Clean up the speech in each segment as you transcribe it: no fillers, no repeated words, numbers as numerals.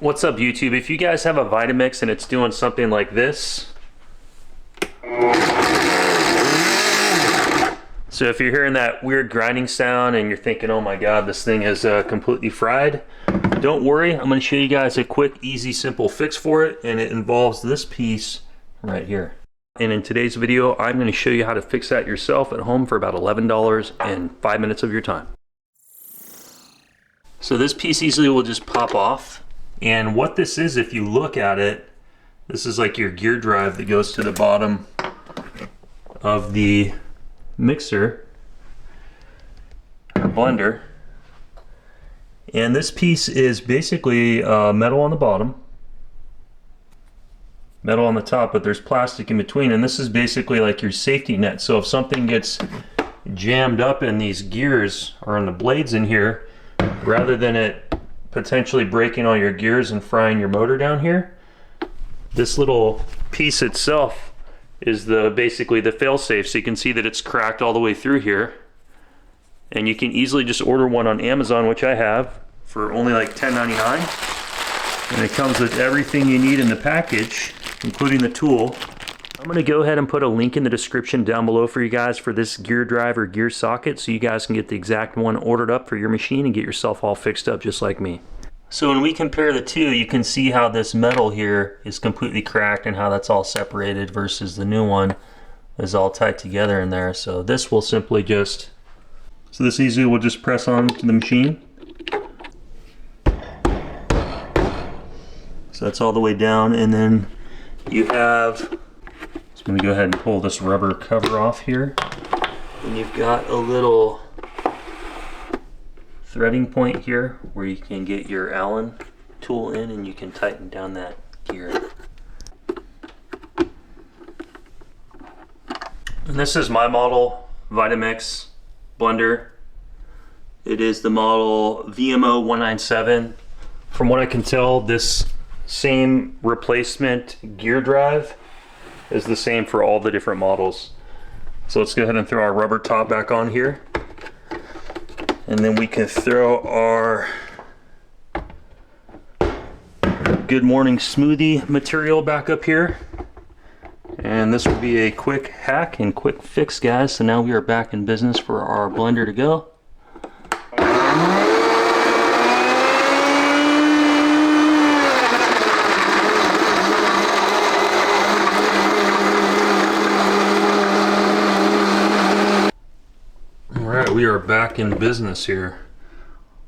What's up, YouTube? If you guys have a Vitamix and it's doing something like this, so if you're hearing that weird grinding sound and you're thinking, oh my god, this thing is completely fried, don't worry. I'm going to show you guys a quick, easy, simple fix for it, and it involves this piece right here. And in today's video, I'm going to show you how to fix that yourself at home for about $11 and 5 minutes of your time. So this piece easily will just pop off. And what this is, if you look at it, this is like your gear drive that goes to the bottom of the mixer or blender. And this piece is basically metal on the bottom, metal on the top, but there's plastic in between, and this is basically like your safety net. So if something gets jammed up in these gears or in the blades in here, rather than it potentially breaking all your gears and frying your motor down here, this little piece itself is basically the fail-safe. So you can see that it's cracked all the way through here, and you can easily just order one on Amazon, which I have, for only like $10.99, and it comes with everything you need in the package, including the tool. I'm going to go ahead and put a link in the description down below for you guys for this gear drive or gear socket, so you guys can get the exact one ordered up for your machine and get yourself all fixed up just like me. So when we compare the two, you can see how this metal here is completely cracked and how that's all separated versus the new one is all tight together in there. So this will simply just, so this easily will just press on to the machine. So that's all the way down, and then you have, I'm going to go ahead and pull this rubber cover off here, and you've got a little threading point here where you can get your Allen tool in and you can tighten down that gear. And this is my model Vitamix blender. It is the model VMO 197. From what I can tell, this same replacement gear drive is the same for all the different models. So let's go ahead and throw our rubber top back on here, and then we can throw our Good Morning Smoothie material back up here, and this will be a quick hack and quick fix, guys. So now we are back in business for our blender to go. We are back in business here.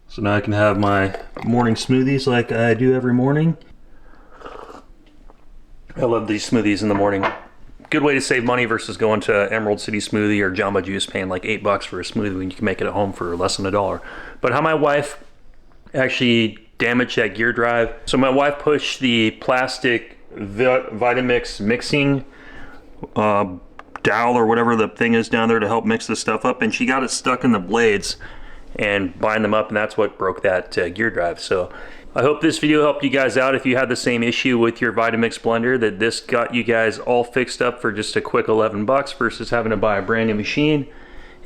So now I can have my morning smoothies like I do every morning. I love these smoothies in the morning. Good way to save money versus going to Emerald City Smoothie or Jamba Juice paying like $8 for a smoothie when you can make it at home for less than $1. But how my wife actually damaged that gear drive. So my wife pushed the plastic Vitamix mixing dowel or whatever the thing is down there to help mix this stuff up, and she got it stuck in the blades and bind them up, and that's what broke that gear drive. So I hope this video helped you guys out. If you had the same issue with your Vitamix blender, that this got you guys all fixed up for just a quick $11 versus having to buy a brand new machine.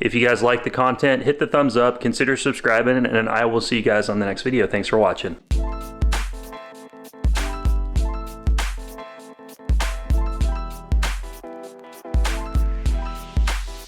If you guys like the content, hit the thumbs up, consider subscribing, and I will see you guys on the next video. Thanks for watching.